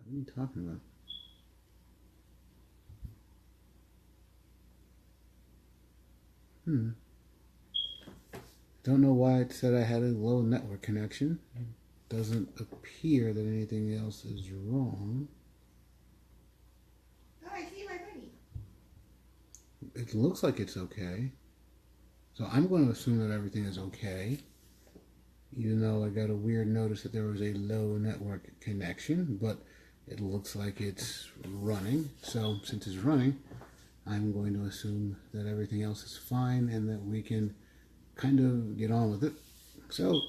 What are you talking about? Hmm. Don't know why it said I had a low network connection. Doesn't appear that anything else is wrong. Oh, I see my bunny. It looks like it's okay. So I'm going to assume that everything is okay. Even though I got a weird notice that there was a low network connection, but it looks like it's running. So since it's running, I'm going to assume that everything else is fine and that we can kind of get on with it. So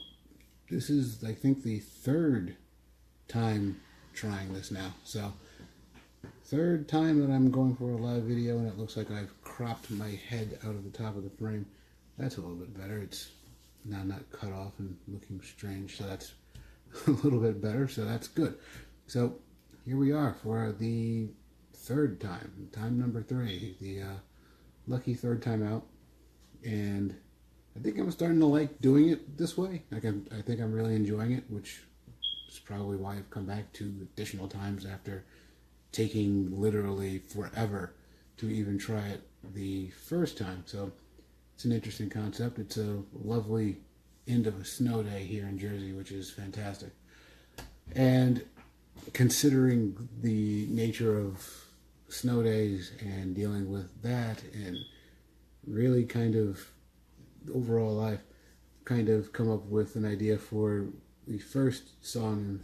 this is, I think, the third time trying this now. So third time that I'm going for a live video, and it looks like I've cropped my head out of the top of the frame. That's a little bit better. It's now not cut off and looking strange, so that's a little bit better, so that's good. So here we are for the third time number 3, the lucky third time out, and I think I'm starting to like doing it this way. I think I'm really enjoying it, which is probably why I've come back 2 additional times after taking literally forever to even try it the first time. So it's an interesting concept. It's a lovely end of a snow day here in Jersey, which is fantastic. And considering the nature of snow days and dealing with that and really kind of overall life, kind of come up with an idea for the first song,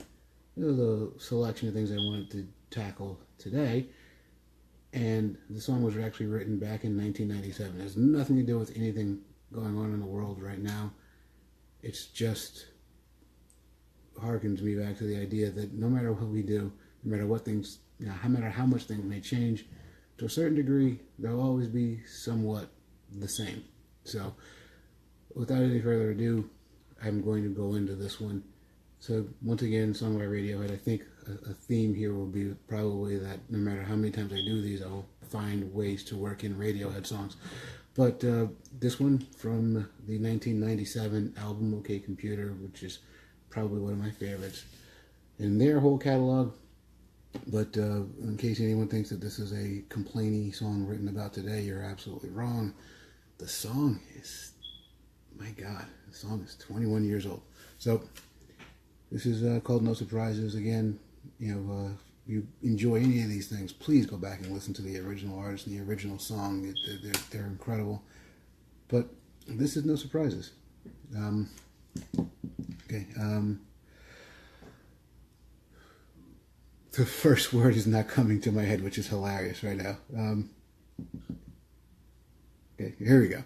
the selection of things I wanted to tackle today. And the song was actually written back in 1997. It has nothing to do with anything going on in the world right now. It's just harkens me back to the idea that no matter what we do, no matter what things, no matter how much things may change, to a certain degree, they'll always be somewhat the same. So, without any further ado, I'm going to go into this one. So once again, song by Radiohead. I think a theme here will be probably that no matter how many times I do these, I'll find ways to work in Radiohead songs. But this one from the 1997 album OK Computer, which is probably one of my favorites in their whole catalog. But in case anyone thinks that this is a complainy song written about today, you're absolutely wrong. The song is, my God, the song is 21 years old. So this is called No Surprises. Again, if you enjoy any of these things, please go back and listen to the original artist and the original song. They're incredible. But this is No Surprises. Okay. The first word is not coming to my head, which is hilarious right now. Okay, here we go.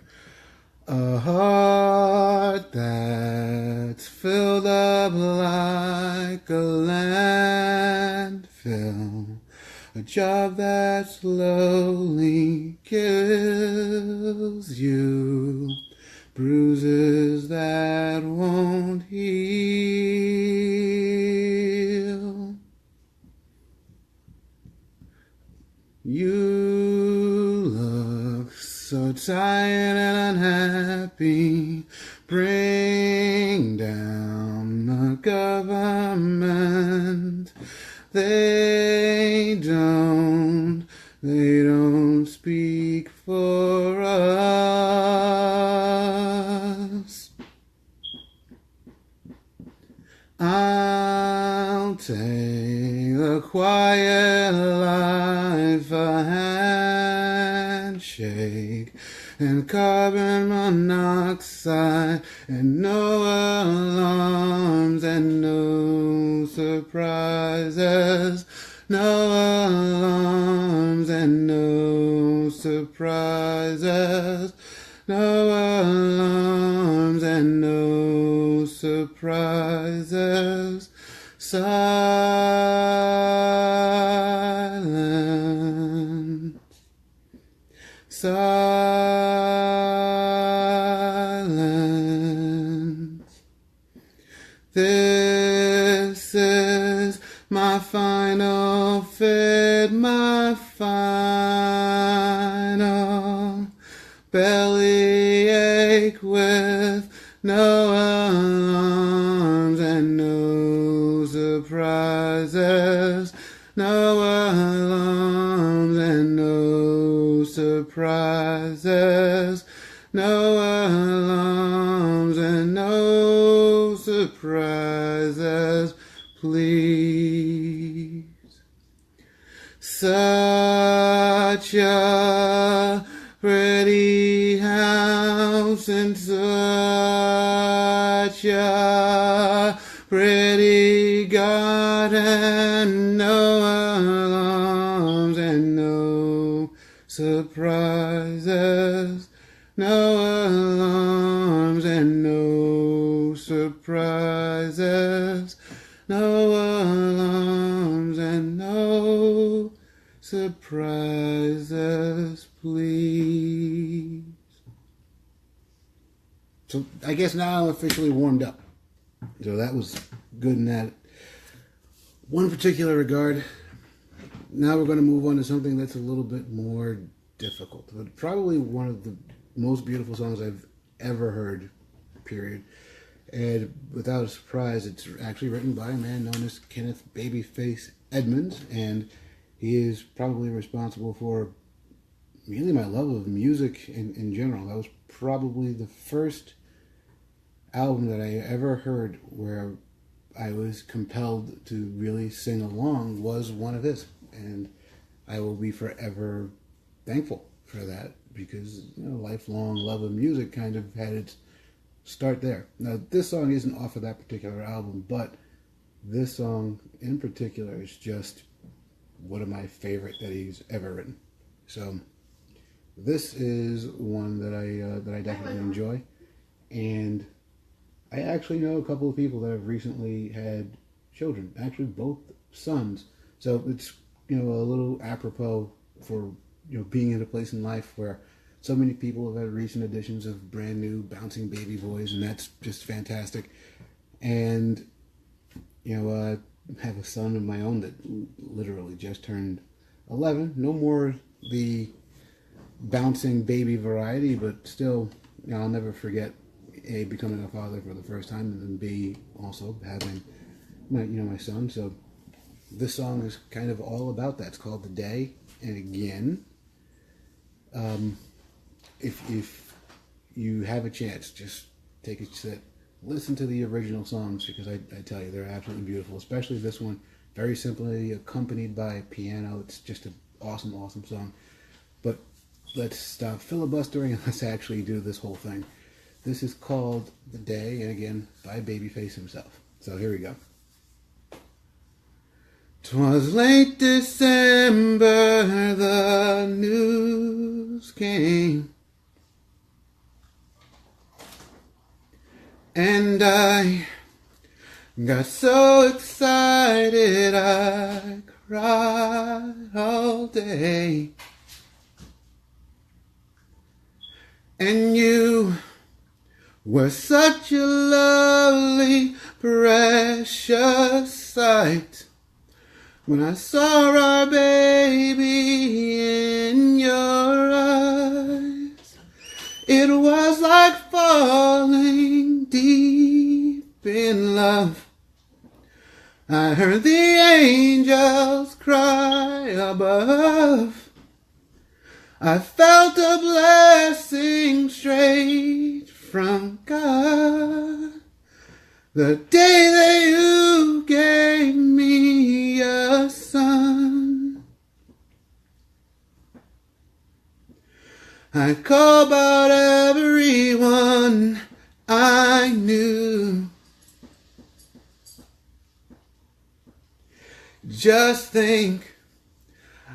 A heart that's filled up like a landfill. A job that slowly kills you. Bruises that won't heal. You look so tired and unhappy. Bring down the government. They don't speak for us. I'll take the quiet life, a handshake, and carbon monoxide, and no alarms, and no surprises, no alarms, and no surprises, no alarms, and no surprises. Silence. Silence. This is my final fit, my final bellyache with no alarms and no surprises, surprises, please. Such a pretty house and such a pretty garden, no alarms and no surprises, no alarms and no surprises, no alarms and no surprises, please. So I guess now I'm officially warmed up. So that was good in that one particular regard. Now we're going to move on to something that's a little bit more difficult, but probably one of the most beautiful songs I've ever heard, period. And without a surprise, it's actually written by a man known as Kenneth Babyface Edmonds, and he is probably responsible for really my love of music in general. That was probably the first album that I ever heard where I was compelled to really sing along was one of his, and I will be forever thankful for that because lifelong love of music kind of had its start there. Now this song isn't off of that particular album, but this song in particular is just one of my favorite that he's ever written. So this is one that I definitely enjoy, and I actually know a couple of people that have recently had children, actually both sons. So it's a little apropos for being in a place in life where so many people have had recent additions of brand new bouncing baby boys, and that's just fantastic. And I have a son of my own that literally just turned 11. No more the bouncing baby variety, but still, I'll never forget A, becoming a father for the first time, and then B, also having my son. So this song is kind of all about that. It's called The Day. And again, if you have a chance, just take a sit, listen to the original songs, because I tell you, they're absolutely beautiful, especially this one, very simply accompanied by piano. It's just an awesome, awesome song. But let's stop filibustering and let's actually do this whole thing. This is called The Day, and again, by Babyface himself. So here we go. 'Twas late December, the news came, and I got so excited I cried all day. And you were such a lovely, precious sight. When I saw our baby in your eyes, it was like falling deep in love. I heard the angels cry above. I felt a blessing straight from God. The day that you gave me a son, I called about everyone I knew. Just think,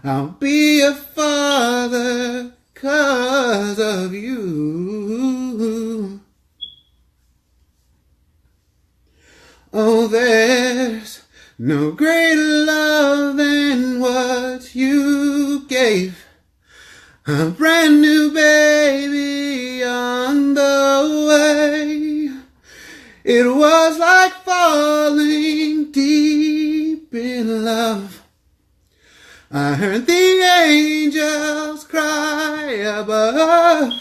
I'll be a father 'cause of you. Oh, there's no greater love than what you gave. A brand new baby on the way. It was like falling deep in love. I heard the angels cry above.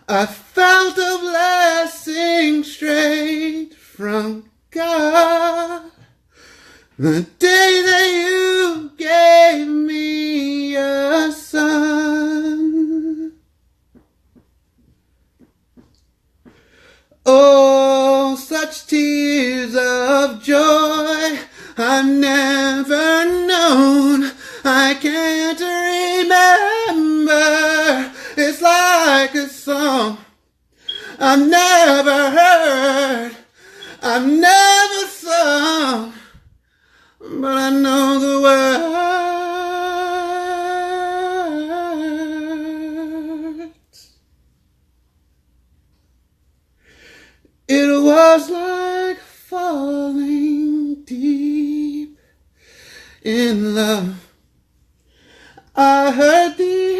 I felt a blessing straight from God. The day that you gave me a son. Oh, such such tears of joy I've never known. I can't remember. It's like a song I've never heard, I've never sung, but I know the words. It was like falling deep in love. I heard the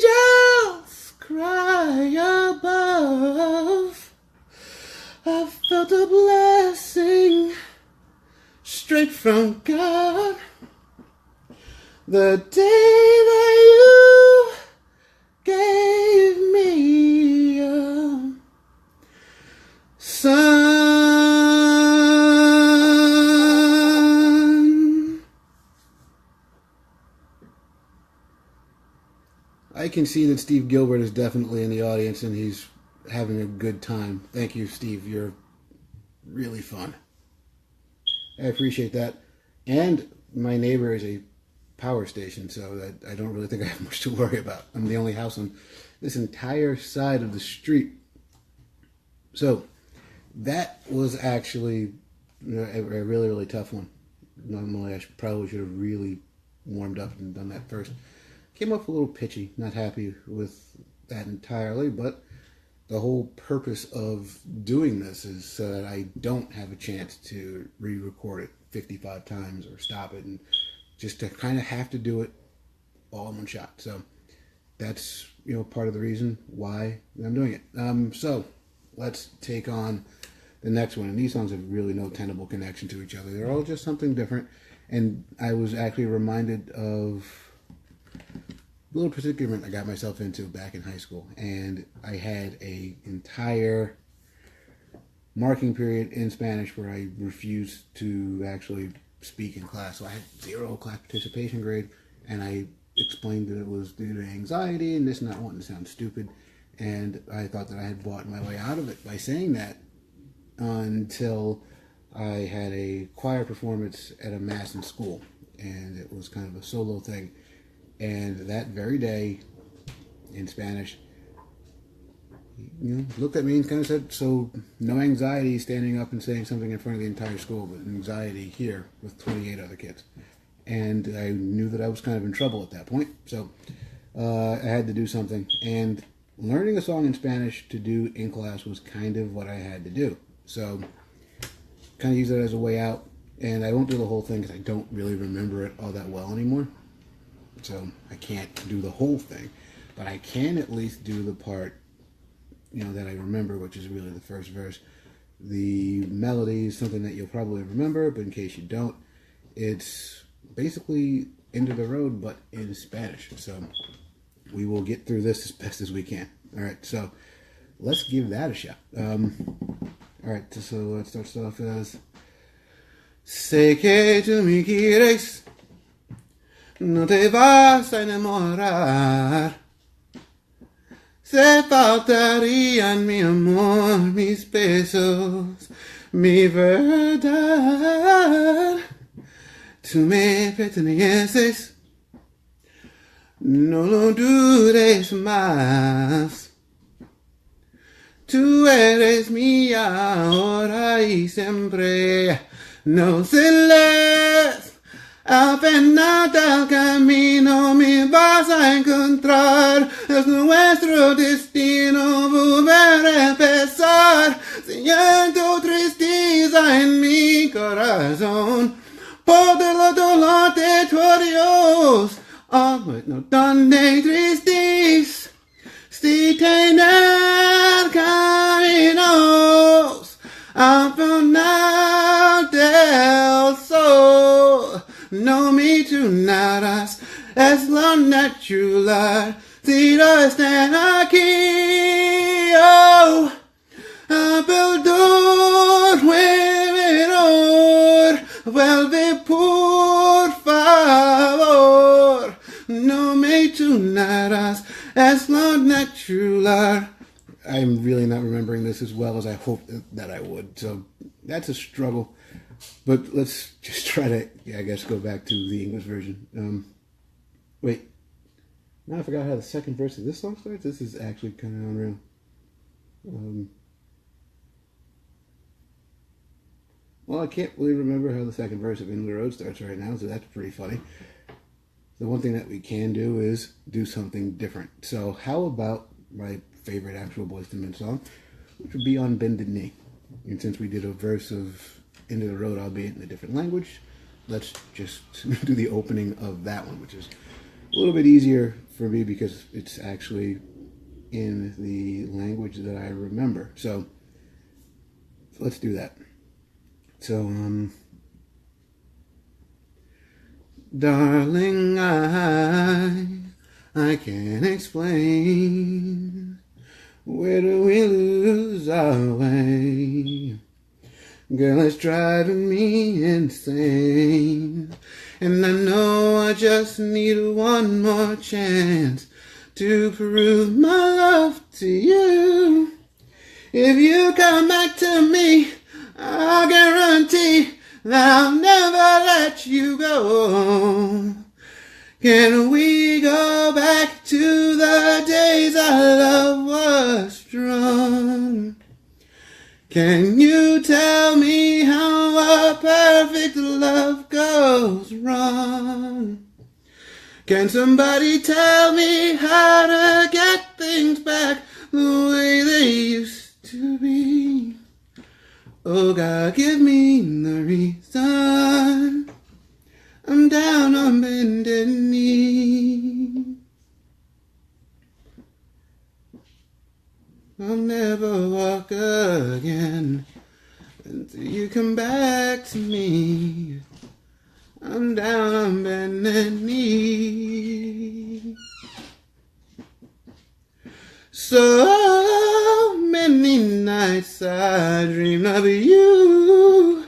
angels cry above. I felt a blessing straight from God. The day that you gave me a son. I can see that Steve Gilbert is definitely in the audience and he's having a good time. Thank you, Steve. You're really fun. I appreciate that. And my neighbor is a power station, so I don't really think I have much to worry about. I'm the only house on this entire side of the street. So that was actually a really, really tough one. Normally I probably should have really warmed up and done that first. Came off a little pitchy, not happy with that entirely, but the whole purpose of doing this is so that I don't have a chance to re-record it 55 times or stop it, and just to kind of have to do it all in one shot. So that's, part of the reason why I'm doing it. So let's take on the next one. And these songs have really no tenable connection to each other. They're all just something different. And I was actually reminded of a little predicament I got myself into back in high school, and I had a entire marking period in Spanish where I refused to actually speak in class. So I had 0 class participation grade, and I explained that it was due to anxiety and this, not wanting to sound stupid, and I thought that I had bought my way out of it by saying that, until I had a choir performance at a mass in school, and it was kind of a solo thing. And that very day, in Spanish, looked at me and kind of said, so no anxiety standing up and saying something in front of the entire school, but anxiety here with 28 other kids. And I knew that I was kind of in trouble at that point, so I had to do something. And learning a song in Spanish to do in class was kind of what I had to do. So kind of use that as a way out. And I won't do the whole thing because I don't really remember it all that well anymore. So I can't do the whole thing, but I can at least do the part, that I remember, which is really the first verse. The melody is something that you'll probably remember, but in case you don't, it's basically End of the Road, but in Spanish. So we will get through this as best as we can. All right, so let's give that a shot. All right, so it starts off as Sé que tú me quieres, no te vas a enamorar. Se faltarían mi amor, mis besos, mi verdad. Tú me perteneces, no lo dudes más. Tú eres mía ahora y siempre. No celes, apenas el camino me vas a encontrar. Es nuestro destino volver a empezar. Siento tristeza en mi corazón por el dolor de tu adiós. Oh, no tan tristes si tener caminos al final del sol. No me turnarás, es lo natural, si no están aquí. Oh, perdón, vuelve por favor. No me turnarás, es lo natural. I'm really not remembering this this as well as I hoped that I would. So that's a struggle. But let's just try to, I guess, go back to the English version. Wait. Now I forgot how the second verse of this song starts. This is actually kind of unreal. Well, I can't really remember how the second verse of In the Road starts right now, so that's pretty funny. The one thing that we can do is do something different. So how about my favorite actual Boyz II Men song, which would be On Bended Knee. And since we did a verse of Into the Road, albeit in a different language, let's just do the opening of that one, which is a little bit easier for me because it's actually in the language that I remember. So let's do that. So, darling, I can't explain. Where do we lose our way? Girl, it's driving me insane. And I know I just need one more chance to prove my love to you. If you come back to me, I'll guarantee that I'll never let you go. Can we go back to the days our love was strong? Can you tell me how a perfect love goes wrong? Can somebody tell me how to get things back the way they used to be? Oh God, give me the reason I'm down on bended knee. I'll never walk again until you come back to me. I'm down on bended knee. So many nights I dreamed of you,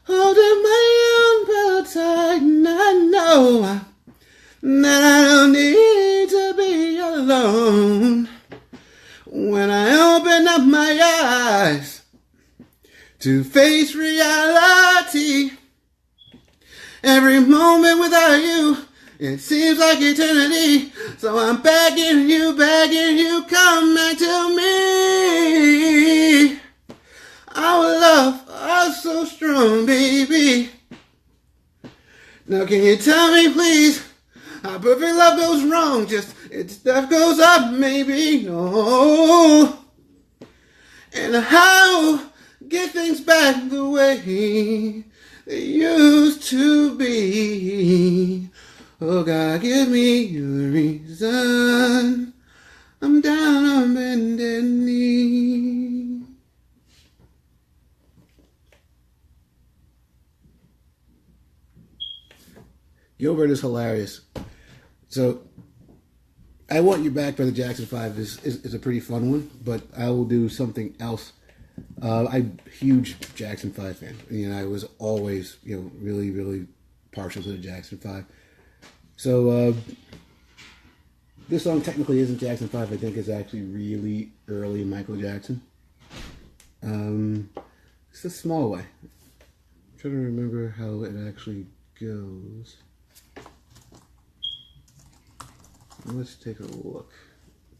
holding my umbrella tight, and I know that I don't need to be alone. When I open up my eyes to face reality, every moment without you, it seems like eternity. So I'm begging you, come back to me. Our love is so strong, baby. Now can you tell me, please, how perfect love goes wrong? Just its stuff goes up, maybe. No. And how get things back the way they used to be? Oh God, give me the reason I'm down on bended knee. Gilbert is hilarious. So, I Want You Back by the Jackson 5 is a pretty fun one, but I will do something else. I'm a huge Jackson 5 fan. I was always, really, really partial to the Jackson 5. So, this song technically isn't Jackson 5. I think it's actually really early Michael Jackson. It's a Small Way. I'm trying to remember how it actually goes. Let's take a look,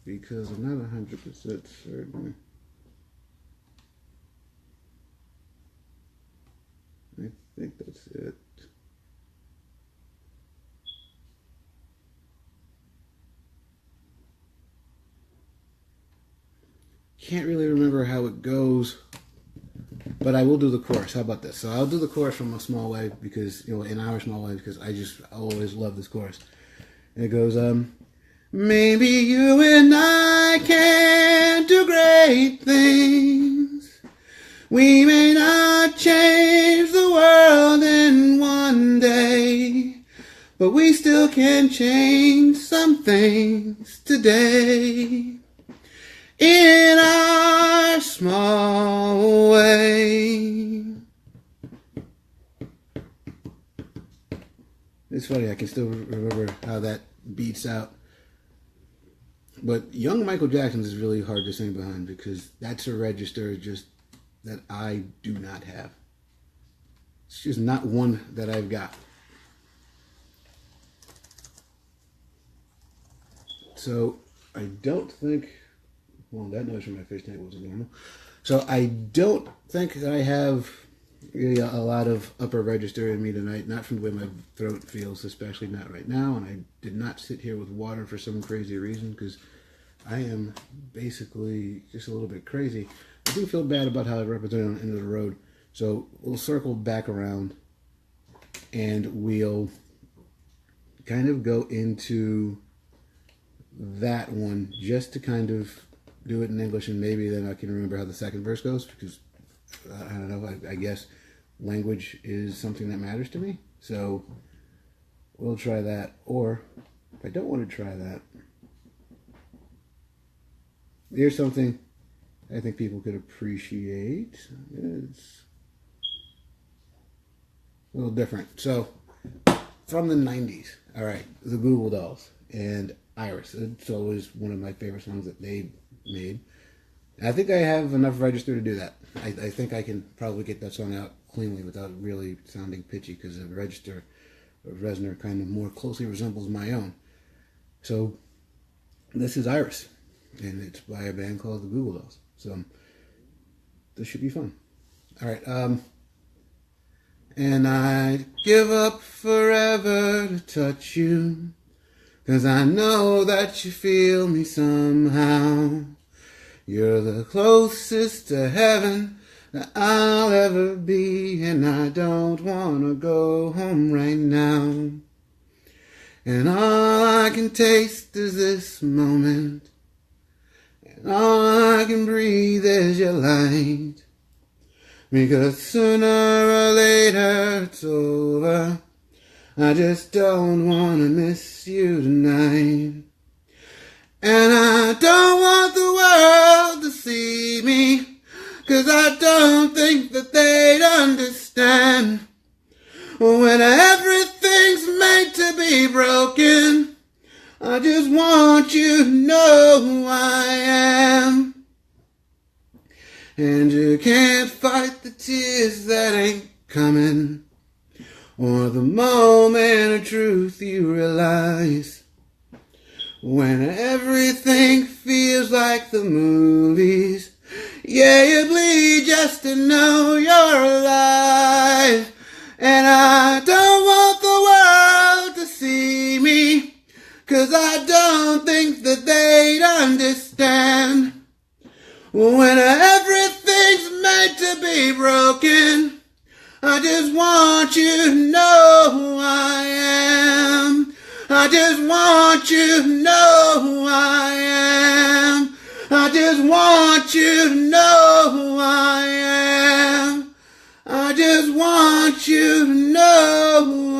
because I'm not 100% certain. I think that's it. Can't really remember how it goes, but I will do the chorus. How about this? So I'll do the chorus from A Small Way, because, in our Small Way, because I always love this chorus. And it goes, maybe you and I can do great things. We may not change the world in one day, but we still can change some things today. In our small way. It's funny, I can still remember how that beats out. But young Michael Jackson's is really hard to sing behind because that's a register just that I do not have. It's just not one that I've got. So I don't think, well, that noise from my fish tank wasn't normal. So I don't think that I have really a lot of upper register in me tonight, not from the way my throat feels, especially not right now. And I did not sit here with water for some crazy reason because I am basically just a little bit crazy. I do feel bad about how I represented on the end of the road. So we'll circle back around and we'll kind of go into that one just to kind of do it in English, and maybe then I can remember how the second verse goes, because I don't know, I guess language is something that matters to me. So we'll try that. Or if I don't want to try that, here's something I think people could appreciate. It's a little different. So from the 90s, all right, the Goo Goo Dolls and Iris. It's always one of my favorite songs that they made. I think I have enough register to do that. I think I can probably get that song out cleanly without really sounding pitchy, because the register of Reznor kind of more closely resembles my own. So this is Iris, and it's by a band called the Goo Goo Dolls. So this should be fun. All right. And I'd give up forever to touch you, 'cause I know that you feel me somehow. You're the closest to heaven that I'll ever be, and I don't want to go home right now. And all I can taste is this moment, and all I can breathe is your light. Because sooner or later it's over. I just don't want to miss you tonight. And I don't want the world to see me, 'cause I don't think that they'd understand. When everything's made to be broken, I just want you to know who I am. And you can't fight the tears that ain't coming, or the moment of truth you realize. When everything feels like the movies, yeah, you bleed just to know you're alive. And I don't want the world to see me, 'cause I don't think that they'd understand. When everything's made to be broken, I just want you to know who I am. I just want you to know who I am. I just want you to know who I am. I just want you to know who